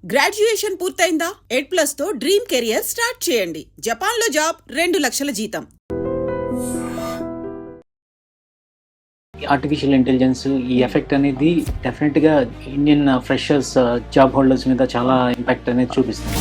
Graduation పూర్తయిందా? ఎడ్+ తో dream career start చేయండి. జపాన్లో జాబ్ 2 లక్షల జీతం. ఆర్టిఫిషియల్ ఇంటెలిజెన్స్ ఈ ఎఫెక్ట్ అనేది డెఫినెట్గా ఇండియన్ ఫ్రెషర్స్ జాబ్ హోల్డర్స్ మీద చాలా ఇంపాక్ట్ అనేది చూపిస్తుంది.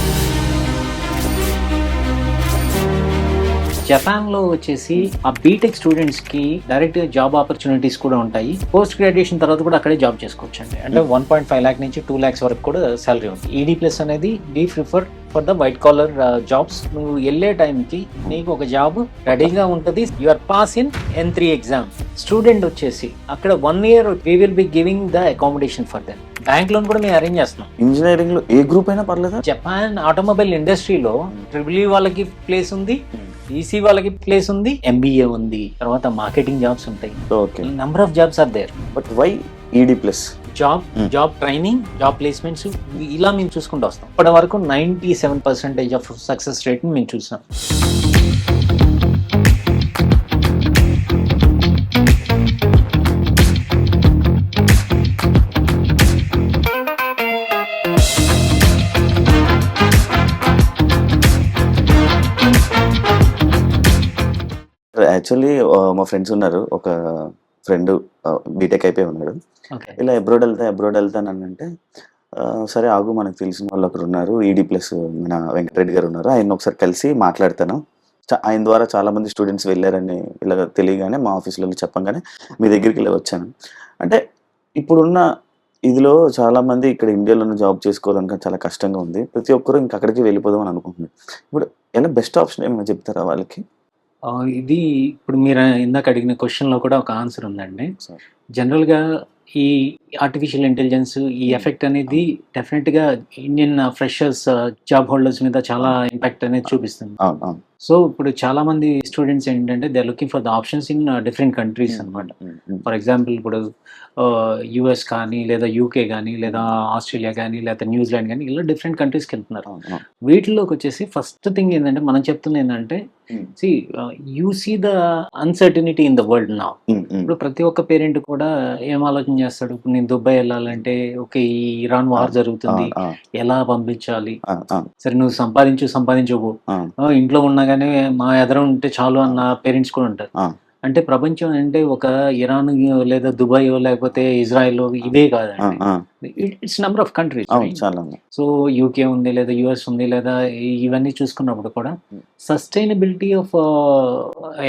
జపాన్లో వచ్చేసి ఆ బీటెక్ స్టూడెంట్స్కి డైరెక్ట్గా జాబ్ ఆపర్చునిటీస్ కూడా ఉంటాయి. పోస్ట్ గ్రాడ్యుయేషన్ తర్వాత కూడా అక్కడే జాబ్ చేసుకోవచ్చు అండి. అంటే 1.5 lakh నుంచి 2 lakhs వరకు కూడా సాలరీ ఉంది. ED+ అనేది be prefer for the white collar jobs. నువ్వు వెళ్ళే టైంకి నీకు ఒక జాబ్ రెడీగా ఉంటుంది. Your pass in N3 exam. Student వచ్చేసి అక్కడ 1 year we will be giving the accommodation for them. Bank loan కూడా మేము అరేంజ్ చేస్తున్నాం. ఇంజనీరింగ్ లో ఏ గ్రూప్ అయినా పర్లేదా? జపాన్ ఆటోమొబైల్ ఇండస్ట్రీలో ట్రిపుల్ వాళ్ళకి ప్లేస్ ఉంది, ఈసీ వాళ్ళకి ప్లేస్ ఉంది, MBA ఉంది, తర్వాత మార్కెటింగ్ జాబ్స్ ఉంటాయి. Okay, number of jobs are there. But why ED+? Job training, job placements ఇలా మేము చూసుకుంటూ వస్తాం. ఇప్పటి వరకు 97% ఆఫ్ సక్సెస్ రేట్ మేము చూసాం. యాక్చువల్లీ మా ఫ్రెండ్స్ ఉన్నారు. ఒక ఫ్రెండ్ బీటెక్ అయిపోయి ఉన్నాడు. ఓకే, ఇలా అబ్రాడ్ వెళ్తాను అని అంటే సరే ఆగు, మనకు తెలిసిన వాళ్ళు ఒకరు ఉన్నారు, ED+ మన వెంకటరెడ్డి గారు ఉన్నారు, ఆయన ఒకసారి కలిసి మాట్లాడతాను. ఆయన ద్వారా చాలా మంది స్టూడెంట్స్ వెళ్ళారని ఇలా తెలియగానే మా ఆఫీస్లో చెప్పంగానే మీ దగ్గరికి ఇలా వచ్చాను. అంటే ఇప్పుడున్న ఇదిలో చాలా మంది ఇక్కడ ఇండియాలోనే జాబ్ చేసుకోవడానికి చాలా కష్టంగా ఉంది. ప్రతి ఒక్కరు ఇంక అక్కడికి వెళ్ళిపోదాం అని అనుకుంటున్నారు. ఇప్పుడు ఎలా బెస్ట్ ఆప్షన్ ఏమైనా చెప్తారా వాళ్ళకి? ఇది ఇప్పుడు మీరు ఇందాక అడిగిన క్వశ్చన్లో కూడా ఒక ఆన్సర్ ఉందండి. సార్, జనరల్గా ఈ ఆర్టిఫిషియల్ ఇంటెలిజెన్స్ ఈ ఎఫెక్ట్ అనేది డెఫినెట్గా ఇండియన్ ఫ్రెషర్స్ జాబ్ హోల్డర్స్ మీద చాలా ఇంపాక్ట్ అనేది చూపిస్తుంది. అవును అవును. సో ఇప్పుడు చాలా మంది స్టూడెంట్స్ ఏంటంటే they are looking for the options in different countries అనమాట. ఫర్ ఎగ్జాంపుల్ ఇప్పుడు US కానీ, లేదా UK కానీ, లేదా ఆస్ట్రేలియా కానీ, లేదా న్యూజిలాండ్ కానీ, ఇలా డిఫరెంట్ కంట్రీస్కి వెళ్తున్నారు. వీటిలోకి వచ్చేసి ఫస్ట్ థింగ్ ఏంటంటే మనం చెప్తుంది ఏంటంటే you see the uncertainty in the world now. ఇప్పుడు ప్రతి ఒక్క పేరెంట్ కూడా ఏం ఆలోచన చేస్తాడు, ఇప్పుడు నేను దుబాయ్ వెళ్ళాలంటే ఓకే ఈ ఇరాన్ వార్ జరుగుతుంది, ఎలా పంపించాలి, సరే నువ్వు సంపాదించవు ఇంట్లో ఉండగానే మా ఎదర ఉంటే చాలు అన్న పేరెంట్స్ కూడా ఉంటారు. అంటే ప్రపంచం అంటే ఒక ఇరాన్ లేదా దుబాయ్ లేకపోతే ఇజ్రాయెల్ ఇవే కాదండి, it's number of countries. So UK ఉంది, లేదా US ఉంది, లేదా ఇవన్నీ చూసుకున్నప్పుడు కూడా సస్టైనబిలిటీ ఆఫ్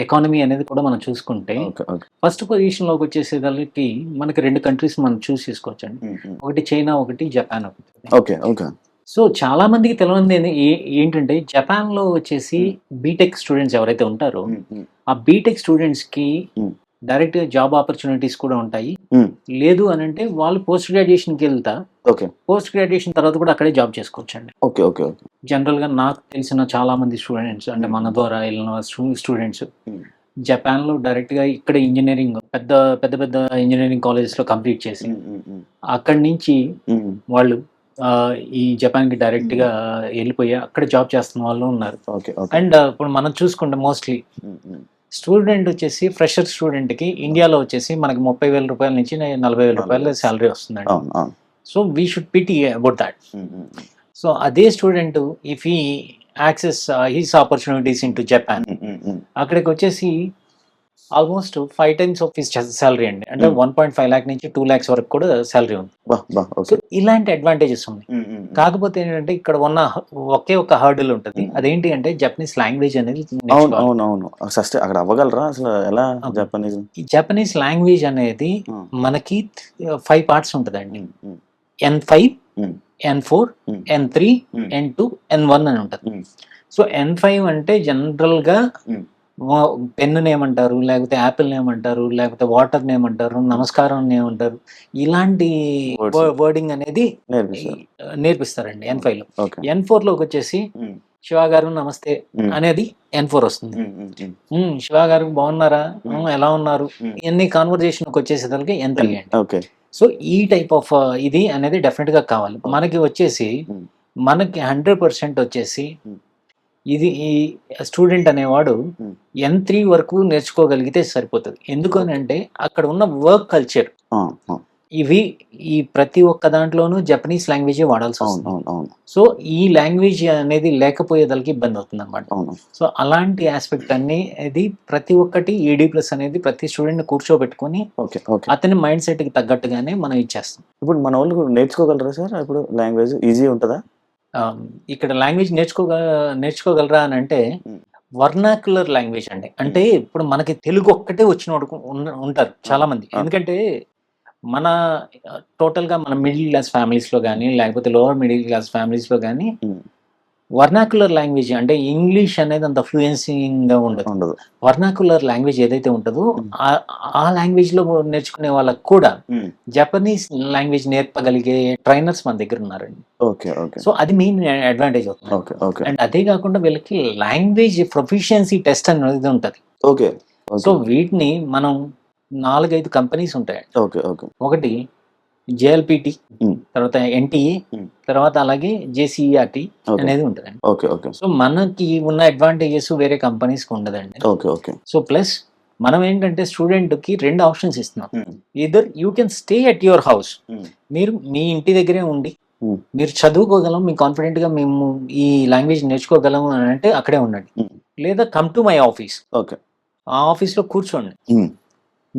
ఎకానమీ అనేది కూడా మనం చూసుకుంటే ఫస్ట్ పొజిషన్ లోకి వచ్చేసేదానికి మనకి 2 కంట్రీస్ మనం చూస్ చేసుకోవచ్చండి. ఒకటి చైనా, ఒకటి జపాన్. ఒకటి సో చాలా మందికి తెలియదు ఏంటంటే జపాన్ లో వచ్చేసి బీటెక్ స్టూడెంట్స్ ఎవరైతే ఉంటారో ఆ బీటెక్ స్టూడెంట్స్ కి డైరెక్ట్ గా జాబ్ ఆపర్చునిటీస్ కూడా ఉంటాయి. లేదు అని అంటే వాళ్ళు పోస్ట్ గ్రాడ్యుయేషన్ కి వెళ్తా, పోస్ట్ గ్రాడ్యుయేషన్ తర్వాత కూడా అక్కడే జాబ్ చేసుకోవచ్చు అండి. జనరల్ గా నాకు తెలిసిన చాలా మంది స్టూడెంట్స్ అంటే మన ద్వారా వెళ్ళిన స్టూడెంట్స్ జపాన్ లో డైరెక్ట్ గా ఇక్కడ ఇంజనీరింగ్ పెద్ద పెద్ద ఇంజనీరింగ్ కాలేజెస్ లో కంప్లీట్ చేసి అక్కడి నుంచి వాళ్ళు ఈ జపాన్ కి డైరెక్ట్ గా వెళ్ళిపోయి అక్కడ జాబ్ చేస్తున్న వాళ్ళు ఉన్నారు. అండ్ ఇప్పుడు మనం చూసుకుంటే మోస్ట్లీ స్టూడెంట్ వచ్చేసి ఫ్రెషర్ స్టూడెంట్ కి ఇండియాలో వచ్చేసి మనకి 30,000 రూపాయల నుంచి 40,000 రూపాయల శాలరీ వస్తుందండి. So we should pity about that. So అదే student if he access his opportunities in to Japan, అక్కడికి వచ్చేసి almost 5 times of his salary అండి. అంటే 1.5 lakh నుంచి 2 lakhs వరకు కూడా శాలరీ ఉంది. సో ఇలాంటి అడ్వాంటేజెస్ ఉన్నాయి. కాకపోతే ఏంటంటే ఇక్కడ ఉన్న ఒకే ఒక హర్డిల్ ఉంటుంది, అదేంటి అంటే జపనీస్ లాంగ్వేజ్ అనేది. అక్కడ అవ్వగలరా అసలు ఎలా? జపనీస్ లాంగ్వేజ్ అనేది మనకి 5 parts ఉంటుందండి. N5, N4, N3, N2, N1 అని ఉంటుంది. సో N5 అంటే జనరల్ గా పెన్ను ఏమంటారు, లేకపోతే యాపిల్ ఏమంటారు, లేకపోతే వాటర్ ఏమంటారు, నమస్కారం ఏమంటారు, ఇలాంటి వర్డింగ్ అనేది నేర్పిస్తారండి N5 లో. N4 లోకి వచ్చేసి శివ గారు నమస్తే అనేది N4 వస్తుంది. శివ గారు బాగున్నారా, ఎలా ఉన్నారు, ఇవన్నీ కాన్వర్జేషన్ వచ్చేసేదానికి N3 అండి. సో ఈ టైప్ ఆఫ్ ఇది అనేది డెఫినెట్ గా కావాలి మనకి. వచ్చేసి మనకి 100% వచ్చేసి ఇది ఈ స్టూడెంట్ అనేవాడు N3 వరకు నేర్చుకోగలిగితే సరిపోతుంది. ఎందుకని అంటే అక్కడ ఉన్న వర్క్ కల్చర్ ఇవి ఈ ప్రతి ఒక్క దాంట్లోనూ జపనీస్ లాంగ్వేజే వాడాల్సి అవును వస్తుంది. అవును అవును సో ఈ లాంగ్వేజ్ అనేది లేకపోయేదానికి ఇబ్బంది అవుతుంది అనమాట. అవును. సో అలాంటి ఆస్పెక్ట్ అన్ని ఇది ప్రతి ఒక్కటి ఈడీ ప్లస్ అనేది ప్రతి స్టూడెంట్ కూర్చోబెట్టుకొని ఓకే ఓకే. అతని మైండ్ సెట్ కి తగ్గట్టుగానే మనం ఇచ్చేస్తాం. ఇప్పుడు మన వాళ్ళు కూడా నేర్చుకోగలరా సార్? ఇప్పుడు లాంగ్వేజ్ ఈజీ ఉంటుందా? ఆ, ఇక్కడ లాంగ్వేజ్ నేర్చుకోగలరా అని అంటే వర్నాక్యులర్ లాంగ్వేజ్ అండి. అంటే ఇప్పుడు మనకి తెలుగు ఒక్కటే వచ్చిన ఉంటారు చాలా మంది. ఎందుకంటే మన టోటల్ గా మన మిడిల్ క్లాస్ ఫ్యామిలీస్ లో కానీ లేకపోతే లోవర్ మిడిల్ క్లాస్ ఫ్యామిలీస్ లో కానీ వర్నాక్యులర్ లాంగ్వేజ్ అంటే ఇంగ్లీష్ అనేది అంత ఫ్లూయెన్సీగా ఉండదు. ఉండదు. వర్నాక్యులర్ లాంగ్వేజ్ ఏదైతే ఉంటుందో ఆ లాంగ్వేజ్ లో నేర్చుకునే వాళ్ళకి కూడా జపనీస్ లాంగ్వేజ్ నేర్పగలిగే ట్రైనర్స్ మన దగ్గర ఉన్నారండి. ఓకే ఓకే సో అది మెయిన్ అడ్వాంటేజ్ అవుతుంది. ఓకే ఓకే అండ్ అదే కాకుండా వీళ్ళకి లాంగ్వేజ్ ప్రొఫిషియన్సీ టెస్ట్ అనేది ఉంటుంది. ఓకే సో వీటిని మనం 4-5 కంపెనీస్ ఉంటాయి. ఓకే ఓకే ఒకటి జేఎల్పిటి, తర్వాత ఎన్టీఏ, తర్వాత అలాగే జేసీఆర్టీ అనేది ఉంటుందండి. ఓకే ఓకే సో మనకి ఉన్న అడ్వాంటేజెస్ వేరే కంపెనీస్ కి ఉండదండి. ఓకే ఓకే సో ప్లస్ మనం ఏంటంటే స్టూడెంట్ కి 2 ఆప్షన్స్ ఇస్తున్నాం. Either you can stay at your house, మీరు మీ ఇంటి దగ్గరే ఉండి మీరు చదువుకోగలం, మీ కాన్ఫిడెంట్ గా మేము ఈ లాంగ్వేజ్ నేర్చుకోగలం అని అంటే అక్కడే ఉండండి. లేదా come to my office, okay ఆ ఆఫీస్ లో కూర్చోండి.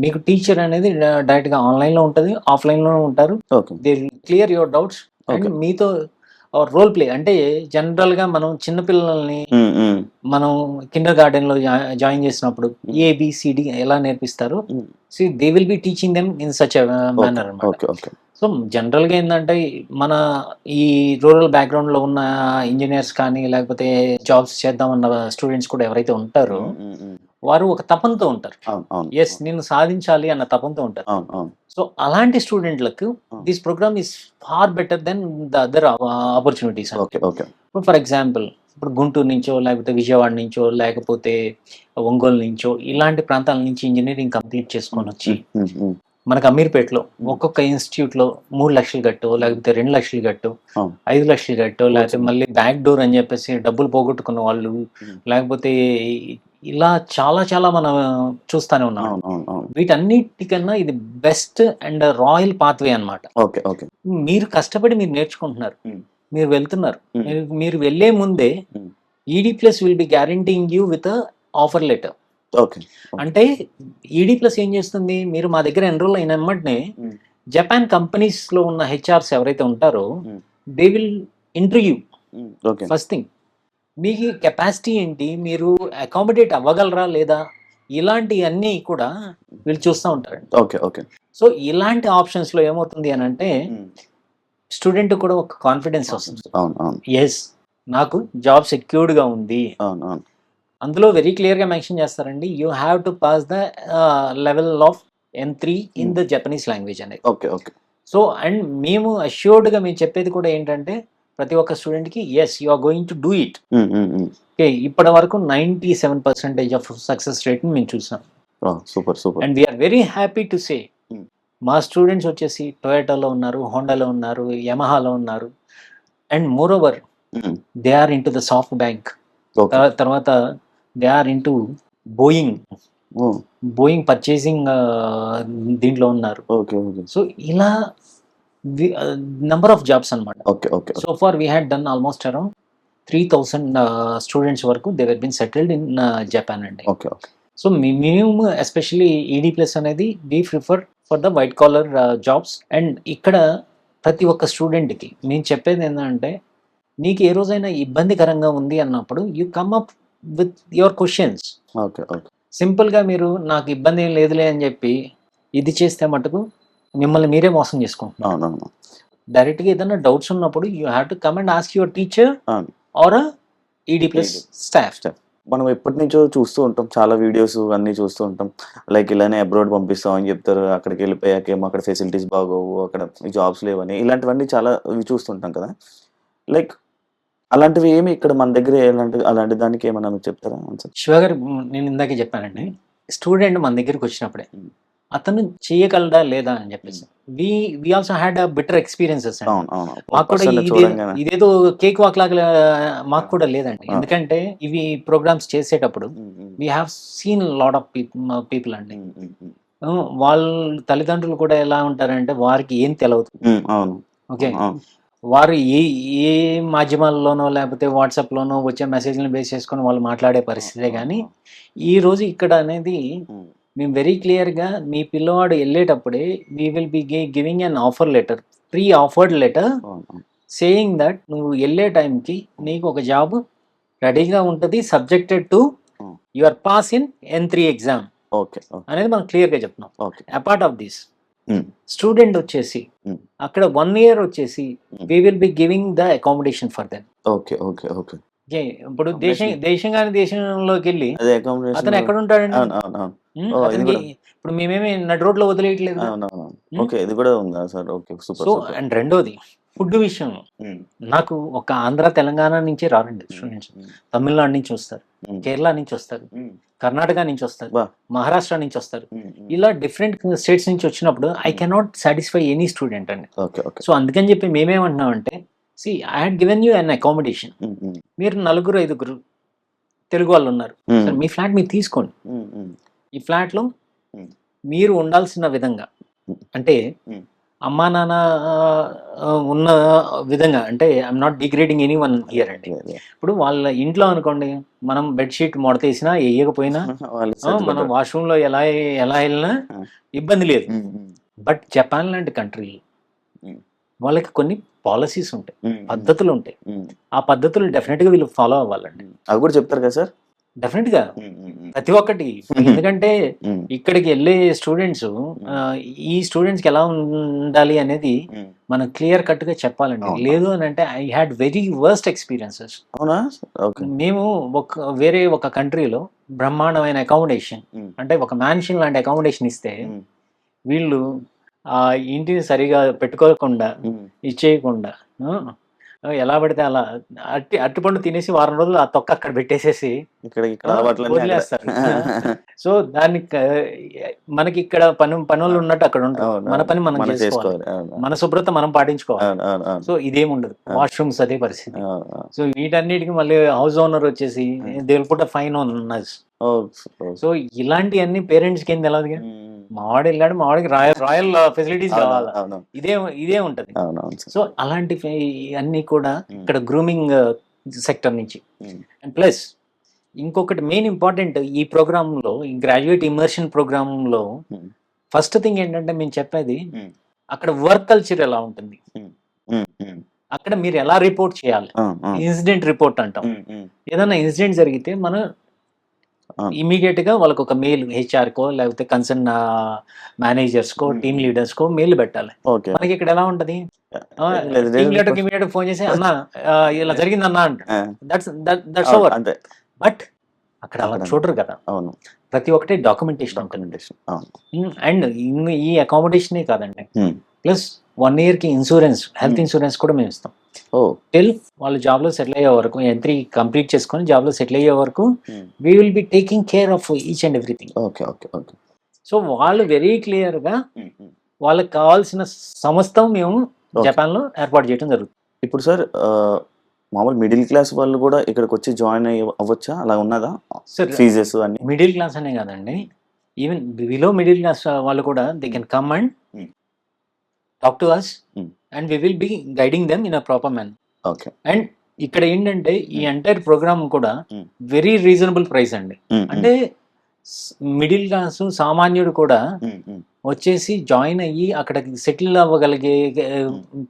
మీకు టీచర్ అనేది డైరెక్ట్ గా ఆన్లైన్ లో ఉంటుంది, ఆఫ్లైన్ లో ఉంటారు. Okay they clear your doubts and మీతో రోల్ ప్లే అంటే జనరల్ గా మనం చిన్నపిల్లల్ని మనం కిండర్ గార్డెన్ లో జాయిన్ చేసినప్పుడు ఏబిసిడి ఎలా నేర్పిస్తారు, so they will be teaching them in such manner అన్నమాట. ఓకే ఓకే సో జనరల్ గా ఏంటంటే మన ఈ రూరల్ బ్యాక్గ్రౌండ్ లో ఉన్న ఇంజనీర్స్ కానీ లేకపోతే జాబ్స్ చేద్దామన్న స్టూడెంట్స్ కూడా ఎవరైతే ఉంటారో వారు ఒక తపంతో ఉంటారు. అవును అవును ఎస్ నేను సాధించాలి అన్న తపంతో ఉంటారు. అవును అవును సో అలాంటి స్టూడెంట్లకు this program is far better then the other opportunities. Okay okay ఇప్పుడు ఫర్ ఎగ్జాంపుల్ ఇప్పుడు గుంటూరు నుంచో లేకపోతే విజయవాడ నుంచో లేకపోతే ఒంగోలు నుంచో ఇలాంటి ప్రాంతాల నుంచి ఇంజనీరింగ్ కంప్లీట్ చేసుకొని వచ్చి మనకు అమీర్పేటలో ఒక్కొక్క ఇన్స్టిట్యూట్ లో 3 లక్షలు కట్టు లేకపోతే 2 లక్షలు కట్టు 5 లక్షలు కట్టు లేకపోతే మళ్ళీ బ్యాక్ డోర్ అని చెప్పేసి డబ్బులు పోగొట్టుకున్న వాళ్ళు లేకపోతే ఇలా చాలా చాలా మనం చూస్తానే ఉన్నాం. వీటన్నిటికన్నా ఇది బెస్ట్ అండ్ రాయల్ పాత్వే అన్నమాట. ఓకే ఓకే మీరు కష్టపడి మీరు నేర్చుకుంటున్నారు, మీరు వెళ్తున్నారు, మీరు వెళ్లే ముందే ED plus will be guaranteeing you with offer letter. Okay అంటే ఈడీ ప్లస్ ఏం చేస్తుంది, మీరు మా దగ్గర ఎన్రోల్ అయిన వెంటనే జపాన్ కంపెనీస్ లో ఉన్న హెచ్ఆర్స్ ఎవరైతే ఉంటారో they will interview. Okay first thing మీకు కెపాసిటీ ఏంటి, మీరు అకామిడేట్ అవ్వగలరా లేదా, ఇలాంటి అన్నీ కూడా వీళ్ళు చూస్తూ ఉంటారండి. ఓకే ఓకే సో ఇలాంటి ఆప్షన్స్ లో ఏమవుతుంది అని అంటే స్టూడెంట్ కూడా ఒక కాన్ఫిడెన్స్ వస్తుంది. అవును అవును ఎస్ నాకు జాబ్ సెక్యూర్డ్ గా ఉంది. అవును అవును అందులో వెరీ క్లియర్ గా మెన్షన్ చేస్తారండి, you have to pass the level of N3 in the Japanese language అనేది. ఓకే ఓకే సో అండ్ మేము అష్యూర్డ్ గా మేము చెప్పేది కూడా ఏంటంటే ప్రతి ఒక్క స్టూడెంట్ కి as you are going to do it. Okay ఇప్పటి వరకు 97% ఆఫ్ సక్సెస్ రేట్ ని మేము చూసాం. Super super and we're very happy to say మా స్టూడెంట్స్ వచ్చేసి టొయోటాలో ఉన్నారు, హోండాలో ఉన్నారు, యమహాలో ఉన్నారు. And moreover they are into the SoftBank, తర్వాత they are into Boeing purchasing దీంట్లో ఉన్నారు. సో ఇలా నంబర్ ఆఫ్ జాబ్స్ అన్నమాట. So far we had done almost around 3,000 students వరకు they were been settled in Japan అండి. So మేము especially ED plus అనేది we prefer for the white collar jobs. And ఇక్కడ ప్రతి ఒక్క స్టూడెంట్కి నేను చెప్పేది ఏంటంటే నీకు ఏ రోజైనా ఇబ్బందికరంగా ఉంది అన్నప్పుడు you come up with your questions. సింపుల్గా మీరు నాకు ఇబ్బంది ఏం లేదులే అని చెప్పి ఇది చేస్తే మటుకు మిమ్మల్ని మీరే మోసం చేసుకుంటున్నారు. డైరెక్ట్గా ఏదైనా డౌట్స్ ఉన్నప్పుడు you have to come and ask your teacher are ED plus staff. మనం ఎప్పటి నుంచో చూస్తూ ఉంటాం, చాలా వీడియోస్ అన్నీ చూస్తూ ఉంటాం. లైక్ ఇలానే అబ్రాడ్ పంపిస్తాం అని చెప్తారు, అక్కడికి వెళ్ళిపోయాకేమో అక్కడ ఫెసిలిటీస్ బాగోవు, అక్కడ జాబ్స్ లేవని, ఇలాంటివన్నీ చాలా చూస్తుంటాం కదా. లైక్ అలాంటివి ఏమి ఇక్కడ మన దగ్గర అలాంటి దానికి ఏమన్నా చెప్తారా? శివ గారు నేను ఇందాకే చెప్పానండి, స్టూడెంట్ మన దగ్గరికి వచ్చినప్పుడే అతను చేయగలడా లేదా అని చెప్పేసి we also had a better experiences. మాకు కూడా ఇదేదో కేక్ వాక్ లాగా మాకు కూడా లేదండి. ఎందుకంటే ఇవి ప్రోగ్రామ్స్ చేసేటప్పుడు we have seen lot of people అండి. వాళ్ళ తల్లిదండ్రులు కూడా ఎలా ఉంటారంటే వారికి ఏం తెలవదు. అవును. ఓకే. అవును. వారు ఏ మాధ్యమాల్లోనో లేకపోతే వాట్సాప్‌లోనో వచ్చే మెసేజ్‌లని బేస్ చేసుకొని వాళ్ళు మాట్లాడే పరిస్థితే గానీ, ఈరోజు ఇక్కడ అనేది ఉమ్, మేము వెరీ క్లియర్‌గా మీ పిల్లవాడు ఎళ్ళేటప్పుడే we will be giving an offer letter, pre offered letter అవును, అవును. సేయింగ్ దట్ నువ్వు ఎళ్ళే టైంకి నీకు ఒక జాబ్ రెడీగా ఉంటది. Subjected to um, your pass in N3 exam okay, okay, అనేది మనం క్లియర్‌గా చెప్తున్నాం. Okay. Apart of this um, student వచ్చేసి ఉమ్, అక్కడ 1 ఇయర్ వచ్చేసి um, we will be giving the accommodation for them. Okay, okay, okay. Okay. ఇప్పుడు Accommodation. దేశం కాని దేశంలోకెళ్ళి అదే అకామిడేషన్. అతను ఎక్కడుంటాడండి? అవును, అవును, అవును. ఓ, ఇది అతనికి కూడా. ఇప్పుడు మేమేమి నడి రోడ్లో వదిలేయట్లేదుగా. అవునవును. హ్మ్. ఓకే. ఇది కూడా ఉందా sir? Okay. Super, so super. And రెండోది ఫుడ్ విషయంలో హ్మ్. నాకు ఒక ఆంధ్ర, తెలంగాణ నుంచే రారండి హ్మ్. స్టూడెంట్స్. హ్మ్. తమిళనాడు నుంచి వస్తారు, హ్మ్. కేరళ నుంచి వస్తారు, హ్మ్. కర్ణాటక నుంచి వస్తారు, అబ్బా! మహారాష్ట్ర నుంచి వస్తారు. హ్మ్. హ్మ్. ఇలా డిఫరెంట్ స్టేట్స్ నుంచి వచ్చినప్పుడు I hmm. Cannot satisfy any student అండి. Okay, okay. సో అందుకని చెప్పి మేమేమంటున్నామంటే I had given you an accommodation. Hmm. Hmm. మీరు నలుగురు, ఐదుగురు తెలుగు వాళ్ళు ఉన్నారు. హ్మ్. సరే మీ ఫ్లాట్ మీరు తీసుకోండి. హ్మ్. హ్మ్. ఈ ఫ్లాట్‌లో హ్మ్. మీరు ఉండాల్సిన విధంగా హ్మ్. అంటే హ్మ్. అమ్మా, నాన్న ఉన్న విధంగా అంటే I'm not degrading anyone here అండి. అదే, అదే. ఇప్పుడు వాళ్ళ ఇంట్లో అనుకోండి మనం బెడ్‌షీట్ మడతేసినా, ఎయ్యకపోయినా వాళ్ళు సెటిల్ మనం పడ్డారు. వాష్‌రూమ్‌లో ఎలా ఎళ్ళినా ఆ! ఇబ్బంది లేదు. హ్మ్. హ్మ్. బట్ జపాన్ లాంటి కంట్రీ హ్మ్. వాళ్ళకి కొన్ని పాలిసీస్ ఉంటాయి. హ్మ్. హ్మ్. పద్ధతులుంటాయి. హ్మ్. ఆ పద్ధతులు డెఫినిట్‌గా వీళ్ళు ఫాలో అవ్వాలండి. హ్మ్. అవి కూడా చెప్తారు కదా సార్? డెఫినిట్‌గా. హ్మ్. హ్మ్. హ్మ్. ప్రతి ఒక్కటి. ఎందుకంటే హ్మ్. ఇక్కడికి ఎళ్ళే స్టూడెంట్స్ ఈ స్టూడెంట్స్‌కి ఎలా ఉండాలి అనేది హ్మ్. మనం క్లియర్ కట్‌గా చెప్పాలండి. అవును. లేదు అనంటే I had very worst experiences. అవునా? ఓకే. మేము వేరే ఒక కంట్రీలో బ్రహ్మాండమైన అకామిడేషన్ హ్మ్. అంటే ఒక మ్యాన్షన్ లాంటి అకామిడేషన్ ఇస్తే హ్మ్. వీళ్ళు ఆ ఇంటిని సరిగా పెట్టుకోకుండా, హ్మ్. ఇచ్చేయకుండా ఎలా పడితే అలా అరటిపండు తినేసి వారం రోజులు ఆ తొక్క అక్కడ పెట్టేసేసి ఇక్కడ అలవాట్లన్నీ అక్కడ. వదిలేస్తారు. సో దాన్ని మనకిక్కడ పనోళ్ళు ఉన్నట్టు అక్కడ ఉండరు. అవును, మన అవును. పని మనం మనం చేసుకోవాలి. చేసుకోవాలి. అవును. మన శుభ్రత మనం పాటించుకోవాలి. అవును, అవును, అవును. సో ఇదేముండదు. అవును. వాష్‌రూమ్స్ అదే పరిస్థితి. అవును, అవును. సో వీటన్నిటికి మళ్ళీ హౌస్ ఓనర్ వచ్చేసి they will put a fine on us. Oh! Oh! So ఇలాంటియన్నీ పేరెంట్స్‌కేం తెలవదుగా. హ్మ్. మావాడెళ్ళాడు, మావాడికి రాయల్ ఫెసిలిటీస్ అవును, కావాలా. అవును. ఇదే ఉంటది. అవునవును సార్. సో అలాంటి అన్నీ కూడా హ్మ్. ఇక్కడ గ్రూమింగ్ సెక్టర్ నుంచి. హ్మ్. అండ్ ప్లస్ ఇంకొకటి మెయిన్ ఇంపార్టెంట్ ఈ ప్రోగ్రామ్‌లో ఈ గ్రాడ్యుయేట్ ఇమ్మర్షన్ ప్రోగ్రామ్‌లో హ్మ్. ఫస్ట్ థింగ్ ఏంటంటే మేము చెప్పేది హ్మ్. అక్కడ వర్క్ కల్చర్ ఎలా ఉంటుంది? హ్మ్. హ్మ్. హ్మ్. అక్కడ మీరు ఎలా రిపోర్ట్ చేయాలి? ఆ! ఆ! ఇన్సిడెంట్ రిపోర్ట్ అంటాం. హ్మ్. హ్మ్. ఏదైనా ఇన్సిడెంట్ జరిగితే మనం అవును. ఇమ్మీడియేట్‌గా వాళ్ళకొక మెయిల్ హెచ్ఆర్‌కో లేకపోతే కన్సర్న్ మేనేజర్స్‌కో, టీమ్ హ్మ్. లీడర్స్‌కో మెయిల్ పెట్టాలి. ఓకే. మనకిక్కడ ఎలా ఉంటది? ఏం లేదు. టీమ్ లీడర్‌కి రిపోర్ట్. ఇమ్మీడియేట్‌గా ఫోన్ చేసి అన్న ఇలా జరిగిందన్న అంటాడు. ఆ! దట్స్ అవును. ఓవర్. అంతే. బట్ అక్కడ అలా అక్కడ చూడరు కదా! అవును. ప్రతి ఒక్కటి డాక్యుమెంటేషన్ ఉంటది. డాక్యుమెంటేషన్. అవును. అండ్ ఈ అకామిడేషనే కాదండి. హ్మ్. ప్లస్ 1 ఇయర్‌కి ఇన్స్యూరెన్స్, హెల్త్ హ్మ్. ఇన్స్యూరెన్స్ కూడా మేము ఇస్తాం. ఓహ్! టిల్ వాళ్ళు జాబ్‌లో సెటిల్ అయ్యే వరకు M3 కంప్లీట్ చేసుకొని జాబ్‌లో సెటిల్ అయ్యే వరకు hmm. We will be taking care of each and everything. Okay, okay, okay. So వాళ్ళు వెరీ క్లియర్‌గా హ్మ్. హ్మ్. వాళ్ళకి కావాల్సిన సమస్తం మేము ఓకే. జపాన్‌లో ఏర్పాటు చేయడం జరుగుతుంది. ఇప్పుడు సార్ మామూలు మిడిల్ క్లాస్ వాళ్ళు కూడా ఇక్కడికొచ్చి జాయిన్ అవ్వచ్చా? అలా ఉన్నదా? సార్ ఫీజెస్ అన్నీ? మిడిల్ క్లాస్ అనే కాదండి. ఈవెన్ బిలో మిడిల్ క్లాస్ వాళ్ళు కూడా they can come and hmm. Talk to us hmm. And we will be guiding them in a proper manner. Okay. And ఇక్కడ ఏంటంటే ఈ హ్మ్. ఎంటైర్ ప్రోగ్రామ్ కూడా హ్మ్. వెరీ రీజనబుల్ ప్రైస్ అండి. హ్మ్. హ్మ్. అంటే మిడిల్ క్లాస్ సామాన్యుడు కూడా హ్మ్. హ్మ్. వచ్చేసి జాయిన్ అయ్యి అక్కడ సెటిల్ అవ్వగలిగే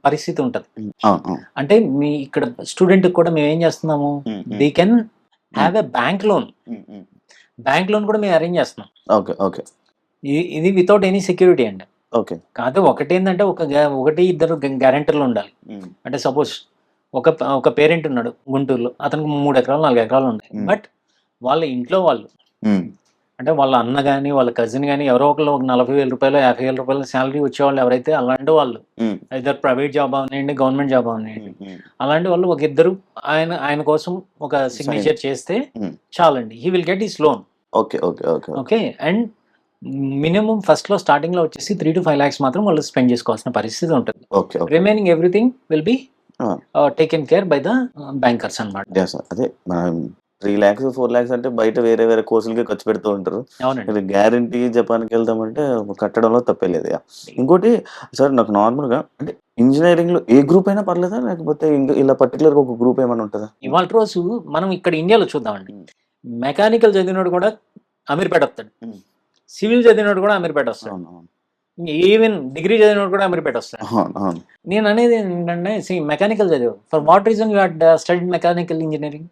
పరిస్థితి ఉంటది. హ్మ్. అవును, అవును. అంటే మీ ఇక్కడ స్టూడెంట్‌కి కూడా మేము ఏం చేస్తున్నాము, హ్మ్. హ్మ్. They can have a bank loan. హ్మ్. హ్మ్. బ్యాంక్ లోన్ కూడా మేము అరేంజ్ చేస్తున్నాం. ఓకే, ఓకే, ఇది వితౌట్ ఎనీ సెక్యూరిటీ అండి. ఓకే. కాకపోతే ఒకటేందంటే ఒకటి ఇద్దరు గ్యారంటర్లు ఉండాలి. హ్మ్. అంటే సపోజ్ ఒక పేరెంట్ ఉన్నాడు గుంటూరులో. అతనికి 3 ఎకరాలు, 4 ఎకరాలు ఉన్నాయి. హ్మ్. బట్ వాళ్ళ ఇంట్లో వాళ్ళు హ్మ్. అంటే వాళ్ళ అన్న గాని, వాళ్ళ కజిన్ గాని ఎవరో ఒకళ్ళు ఒక రూ. 40,000, రూ. 50,000 సాలరీ వచ్చేవాళ్ళు ఎవరైతే అలాంటి వాళ్ళు హ్మ్. ఐదర్ ప్రైవేట్ జాబ్ అవనియండి, గవర్నమెంట్ జాబ్ అవనియండి. హ్మ్. హ్మ్. అలాంటి వాళ్ళు ఒక ఇద్దరు ఆయన కోసం ఒక సిగ్నేచర్ చేస్తే హ్మ్. చాలండి. He will get his loan. Okay, okay, okay, okay. Okay. And minimum స్టార్టింగ్‌లో వచ్చేసి 3-5 లాక్స్ మాత్రం వాళ్ళు స్పెండ్ చేసుకోవాల్సిన పరిస్థితి ఉంటుంది. Okay, okay. Remaining everything will be ah! Taken care by the bankers అన్నమాట. యాహ్! సార్. అదే మనం 3 lakhs 4 lakhs అంటే బయట వేరే వేరే కోర్సులకే ఖర్చు పెడుతూ ఉంటారు. అవునండి. ఇది గ్యారంటీ జపాన్‌కి వెళ్తామంటే కట్టడంలో తప్పేలేదు. యాహ్! ఇంకోటి సార్ నాకు నార్మల్‌గా అంటే ఇంజినీరింగ్‌లో ఏ గ్రూప్ అయినా పర్లేదా? లేకపోతే ఇలా పర్టిక్యులర్‌గా ఒక గ్రూప్ ఏమైనా ఉంటదా? ఇవాళ రోజు మనం ఇక్కడ ఇండియాలో చూద్దామండి. హ్మ్. మెకానికల్ చదివినోడు కూడా అమీర్పేట వస్తాడు. హ్మ్. సివిల్ చదివినోడు కూడా అమీర్పేట వస్తాడు. అవును. అవును. ఈవెన్ డిగ్రీ చదివినోడు కూడా అమీర్పేట వస్తాడు. అవును. అవును. నేను అనేది ఏంటంటే మెకానికల్ చదివావు. For what reason you had studied mechanical engineering?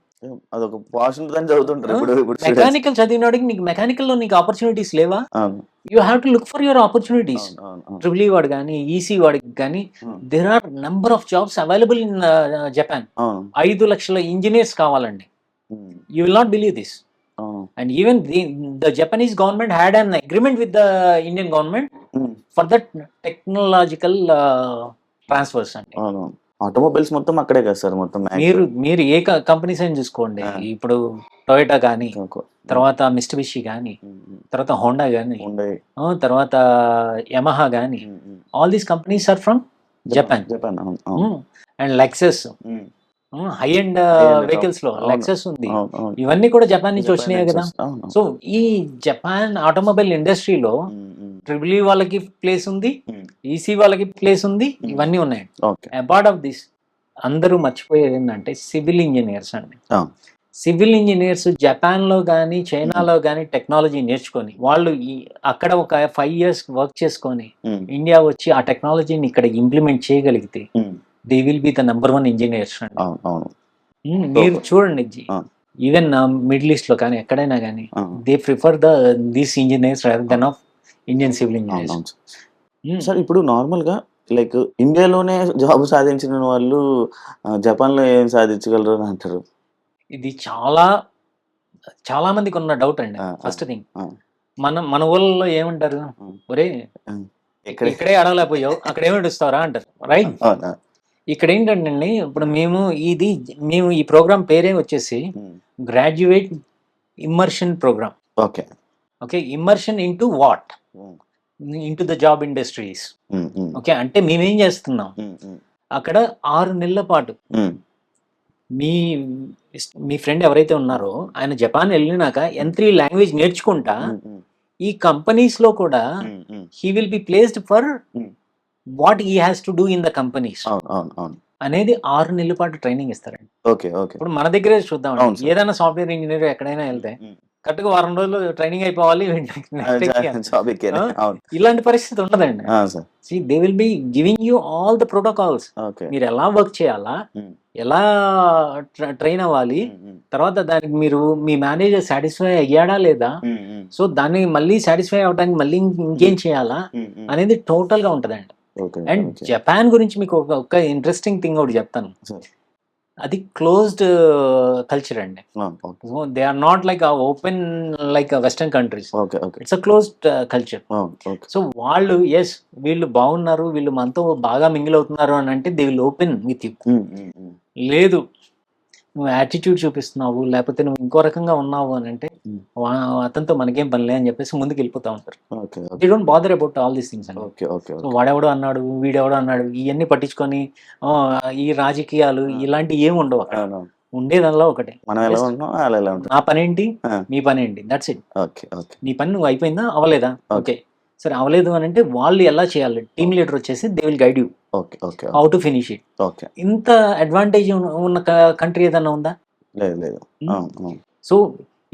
అదొక పాష్ ఉంటదని చదువుతుంటారు ఇప్పుడు స్టూడెంట్స్. మెకానికల్ చదివినోడికి నీకు మెకానికల్‌లో నీకు ఆపర్చునిటీస్ లేవా? అవును. You have to look for your opportunities. అవును. అవును. అవును. ట్రిపుల్ ఈ వాడు గాని, ఈసీ వాడికి గాని hmm. There are number of jobs available in Japan. అవును. 5 లక్షల ఇంజినీర్స్ కావాలండి. Hmm. You will not believe this. అవును. And even the Japanese government had an agreement with the Indian government హ్మ్. for that technological transfers అండి. అవును. Automobiles మొత్తం అక్కడే కదా సార్ మొత్తం మీరు ఏ కంపెనీస్ అయినా చూసుకోండి. ఆ. ఇప్పుడు టొయోటా కానీ, ఓకే. తర్వాత మిస్టబిషి కానీ, తర్వాత హోండా కానీ, ఉండే. తర్వాత యమహా కానీ, all these companies are from Japan. Japan. అవును. అవును. And Lexus hmm. High and High-end vehicles లో అవును. లెక్సస్ ఉంది. అవును. అవును. ఇవన్నీ కూడా జపాన్ నుంచి జపాన్ వచ్చినాయి కదా. నుంచి అవును. సో ఈ జపాన్ ఆటోమొబైల్ ఇండస్ట్రీలో ట్రిపుల్ ఈ వాళ్ళకి ప్లేస్ ఉంది, ఈసీ వాళ్ళకి ప్లేస్ ఉంది, ఇవన్నీ ఉన్నాయి. ఓకే. అపార్ట్ ఆఫ్ దిస్ అందరూ మర్చిపోయేది ఏంటంటే సివిల్ ఇంజనీర్స్ అండి. ఆ. సివిల్ ఇంజనీర్స్ జపాన్లో కానీ చైనాలో కానీ టెక్నాలజీ నేర్చుకొని వాళ్ళు అక్కడ ఒక 5 years వర్క్ చేసుకొని ఇండియా వచ్చి ఆ టెక్నాలజీని ఇక్కడ ఇంప్లిమెంట్ చేయగలిగితే they will be the number 1 engineers అండి. అవును. అవును. మీరు చూడండి ఆ. ఈవెన్ మిడిల్ ఈస్ట్ లో కానీ ఎక్కడైనా కానీ ఆ. They prefer these engineers rather than of Indian civil engineers. అవును. సార్ ఇప్పుడు నార్మల్‌గా లైక్ ఇండియాలోనే జాబ్ సాధించిన వాళ్ళు జపాన్‌లో ఏం సాధించగలరు అని అంటారు? ఇది చాలా చాలా మందికి ఉన్న డౌట్ అండి. ఆ. ఫస్ట్ థింగ్ ఆ. మన ఊళ్ళలో ఏమంటారు, ఒరే ఇక్కడే అడగలేకపోయావు అక్కడ ఏమి ఇస్తారా అంటారు, రైట్? అవునా? ఇక్కడ ఏంటంటే ఇప్పుడు మేము ఈ ప్రోగ్రామ్ పేరే వచ్చేసి graduate immersion program. Okay. Okay, immersion into what? Into the job industries. Okay, అంటే మేమేం చేస్తున్నాం అక్కడ 6 నెలల పాటు మీ ఫ్రెండ్ ఎవరైతే ఉన్నారో ఆయన జపాన్ వెళ్ళినాక N3 లాంగ్వేజ్ నేర్చుకుంటా ఈ కంపెనీస్ లో కూడా he will be placed for what he has to do in the companies అనేది 6 నెలల పాటు ట్రైనింగ్ ఇస్తారండి. ఓకే. ఓకే. ఇప్పుడు మన దగ్గరే చూద్దాం, అవును సార్. ఏదైనా సాఫ్ట్వేర్ ఇంజనీర్ ఎక్కడైనా వెళ్తే కరెక్ట్గా 1 వారం రోజులు ట్రైనింగ్ అయిపోవాలి, జాబ్ ఎక్కేయాలి. అవును. ఇలాంటి పరిస్థితి ఉండదండి. Sir. They will be giving you all the protocols. Okay. మీరు ఎలా వర్క్ చేయాలా, ఎలా ట్రైన్ అవ్వాలి, తర్వాత దానికి మీరు మీ మేనేజర్ సాటిస్ఫై అయ్యాడా లేదా, సో దాన్ని మళ్ళీ సాటిస్ఫై అవ్వడానికి మళ్ళీ ఇంకేం చేయాలా అనేది టోటల్ గా ఉంటదండి. అండ్ జపాన్ గురించి మీకు ఒక ఇంట్రెస్టింగ్ థింగ్ ఒకటి చెప్తాను. అది క్లోజ్డ్ కల్చర్ అండి. They are not like open like western countries. It's a closed culture. So వాళ్ళు వీళ్ళు బాగున్నారు, వీళ్ళు మనతో బాగా మింగిల్ అవుతున్నారు అని అంటే they will open with you. లేదు నువ్వు యాటిట్యూడ్ చూపిస్తున్నావు, లేకపోతే నువ్వు ఇంకో రకంగా ఉన్నావు అని అంటే అతనితో మనకేం పనిలే అని చెప్పేసి ముందుకు వెళ్ళిపోతా ఉంటారు. They don't bother about all these things అండి. సో వాడెవడో అన్నాడు, వీడెవడో అన్నాడు, ఇవన్నీ పట్టించుకొని ఈ రాజకీయాలు ఇలాంటివి ఏమి ఉండవు అక్కడ. ఉండేదల్లా ఒకటే, నా పనేంటి మీ పనేంటి, దట్స్ ఇట్. నీ పని నువ్వు అయిపోయిందా అవలేదా, ఓకే సరే అవలేదు అని అంటే వాళ్ళు ఎలా చేయాలి, టీమ్ లీడర్ వచ్చేసి they will guide you how to finish it. ఇంత అడ్వాంటేజ్ ఉన్న కంట్రీ ఏదన్నా ఉందా? లేదు. సో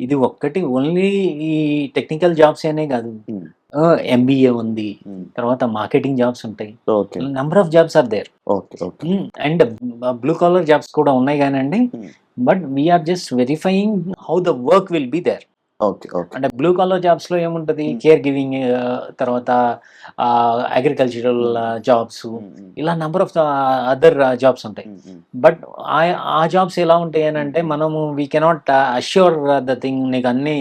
ఇది ఒక్కటి ఓన్లీ ఈ టెక్నికల్ జాబ్స్ అనే కాదు, MBA ఉంది, తర్వాత మార్కెటింగ్ జాబ్స్ ఉంటాయి, number of jobs are there. And blue collar jobs కూడా ఉన్నాయి కానండి, but we're just verifying how the work will be there. అంటే బ్లూ కాలర్ జాబ్స్ లో ఏముంటది, కేర్ గివింగ్, తర్వాత అగ్రికల్చరల్ జాబ్స్, ఇలా నెంబర్ ఆఫ్ అదర్ జాబ్స్ ఉంటాయి. బట్ ఆ జాబ్స్ ఎలా ఉంటాయి అని అంటే మనము we cannot assure the thing, నీకు అన్ని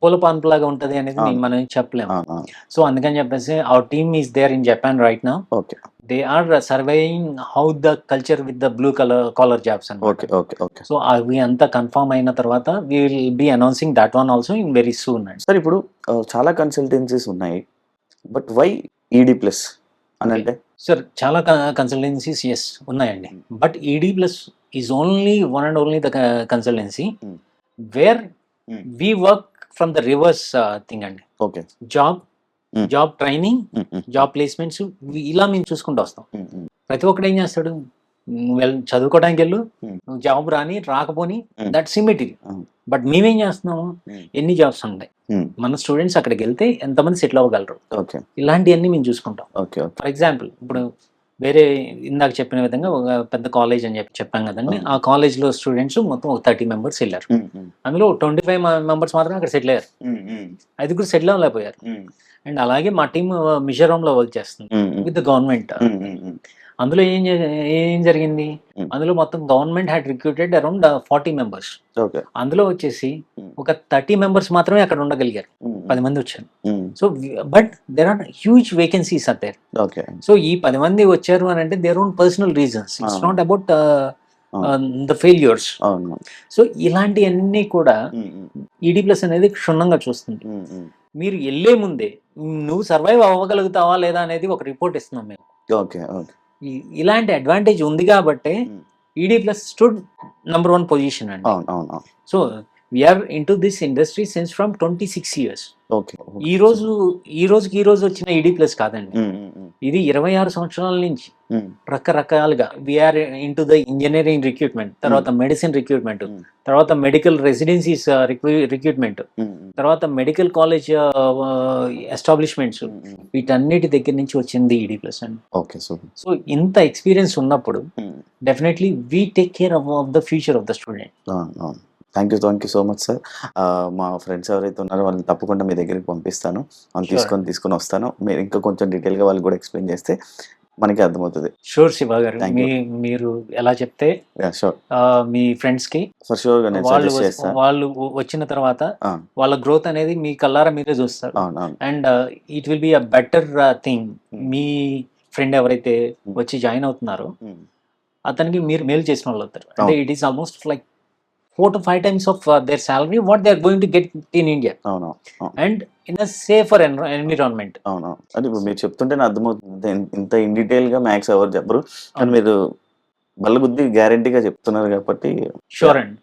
పూల పాన్పులాగా ఉంటది అనేది మనం చెప్పలేము. సో అందుకని చెప్పేసి our team is there in Japan right now. They are surveying how the culture with the blue collar jobs అన్నమాట. సో అవి అంతా కన్ఫర్మ్ అయిన తర్వాత we will be announcing that one also in very soon. Sir ఇప్పుడు చాలా consultancies ఉన్నాయి, but why ED+ అని అంటే? సార్ చాలా కన్సల్టెన్సీస్ ఉన్నాయండి, but ED+ is only one and only the consultancy where we work from the reverse thing అండి. Okay. Job training, job placements ఇలా మేము చూసుకుంటూ వస్తాం. ప్రతి ఒక్కడు ఏం చేస్తాడు, నువ్వు చదువుకోవడానికి వెళ్ళు, నువ్వు జాబ్ రాకపోని దట్స్ ఇమిటరీ. బట్ మేమేం చేస్తున్నాము, ఎన్ని జాబ్స్ ఉన్నాయి, మన స్టూడెంట్స్ అక్కడికి వెళ్తే ఎంతమంది సెటిల్ అవ్వగలరు, ఇలాంటివన్నీ మేము చూసుకుంటాం. ఫర్ ఎగ్జాంపుల్ ఇప్పుడు వేరే ఇందాక చెప్పిన విధంగా ఒక పెద్ద కాలేజ్ అని చెప్పాం కదండి, ఆ కాలేజ్ లో స్టూడెంట్స్ మొత్తం ఒక 30 మెంబర్స్ వెళ్ళారు. అందులో 25 మెంబర్స్ మాత్రం అక్కడ సెటిల్ అయ్యారు, 5 సెటిల్ అవ్వలేకపోయారు. అండ్ అలాగే మా టీం మిజోరాం లో వర్క్ చేస్తుంది విత్ గవర్నమెంట్. అందులో ఏం జరిగింది, అందులో మొత్తం government had recruited around 40 members. అందులో వచ్చేసి ఒక 30 మెంబర్స్ మాత్రమే అక్కడ ఉండగలిగారు, 10 మంది వచ్చారు. So but there are huge vacancies are there. So ఈ 10 మంది వచ్చారు అని అంటే their own personal reasons, it's not about the failures. So ఇలాంటివన్నీ కూడా ఈడీ ప్లస్ అనేది క్షుణ్ణంగా చూస్తుంది. మీరు వెళ్ళే ముందే నువ్వు సర్వైవ్ అవ్వగలుగుతావా లేదా అనేది ఒక రిపోర్ట్ ఇస్తున్నాం మేము. ఇలాంటి అడ్వాంటేజ్ ఉంది కాబట్టే ED plus stood number 1 position అండి. So we are into this industry since from 26 years. ఈ రోజు వచ్చిన ఈడీ ప్లస్ కాదండి, ఇది 26 సంవత్సరాల నుంచి రకరకాలుగా we're into the engineering recruitment, తర్వాత మెడిసిన్ రిక్రూట్మెంట్, తర్వాత మెడికల్ రెసిడెన్సీస్ రిక్రూట్మెంట్, తర్వాత మెడికల్ కాలేజ్ ఎస్టాబ్లిష్మెంట్స్, వీటన్నిటి దగ్గర నుంచి వచ్చింది ఈడీ ప్లస్ అండి. సో ఇంత ఎక్స్పీరియన్స్ ఉన్నప్పుడు definitely we take care of the future of the student. Thank you so much sir. మా ఫ్రెండ్స్ ఎవరైతే ఉన్నారో వాళ్ళని తప్పకుండా మీ దగ్గరికి పంపిస్తాను, వాళ్ళు తీసుకొని వస్తాను. మీరు ఇంకా కొంచెం డీటెయిల్గా వాళ్ళు కూడా ఎక్స్ప్లెయిన్ చేస్తే మనకి అర్థమవుతుంది. షూర్ శివ గారు, మీరు ఎలా చెప్తే మీ ఫ్రెండ్స్ కి వాళ్ళు వచ్చిన తర్వాత వాళ్ళ గ్రోత్ అనేది మీ కల్లారా మీరే చూస్తారు. And it will be a better thing. Me friend ఎవరైతే వచ్చి జాయిన్ అవుతున్నారో అతనికి మీరు మేలు చేసిన వాళ్ళు అవుతారు. అంటే it is almost like 4 to 5 times of their salary what they are going to get in India. And in a safer environment. అంటే ఇప్పుడు మీరు చెప్తుంటేనే అర్థమవుతుంది, ఇంత ఇన్ డీటెయిల్ గా మ్యాథ్స్ ఎవరు చెప్పరు, కానీ మీరు బల్లగుద్ది గ్యారంటీగా చెప్తున్నారు కాబట్టి. షూర్ అండి.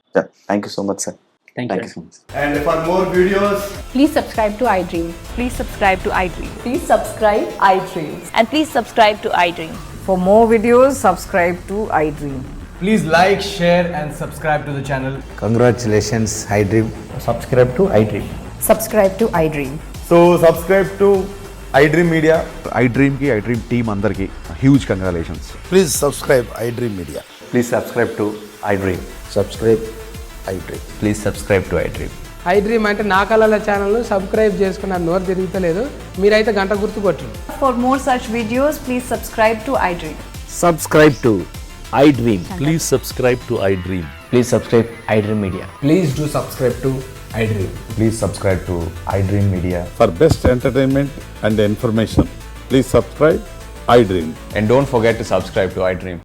Thank you so much sir. Thank you so much. And for more videos, please subscribe to iDream. Please subscribe to iDream. Please subscribe iDream. And please subscribe to iDream. For more videos, subscribe to iDream. please like, share and subscribe to the channel. Congratulations, iDream. Subscribe to iDream. Subscribe to iDream. So subscribe to iDream Media. iDream ki iDream team andarki huge congratulations. Please subscribe iDream Media. Please subscribe to iDream. Subscribe iDream. Please subscribe to iDream. iDream అంటే నా కళల ఛానల్ను subscribe చేసుకున్న నోరు తిరుగుతలేదు, మీరైతే గంట గుర్తు కొట్టండి. For more such videos, please subscribe to iDream. Subscribe to iDream. Please subscribe to iDream. Please subscribe iDream Media. Please do subscribe to iDream. Please subscribe to iDream Media. For best entertainment and information, please subscribe iDream. And don't forget to subscribe to iDream.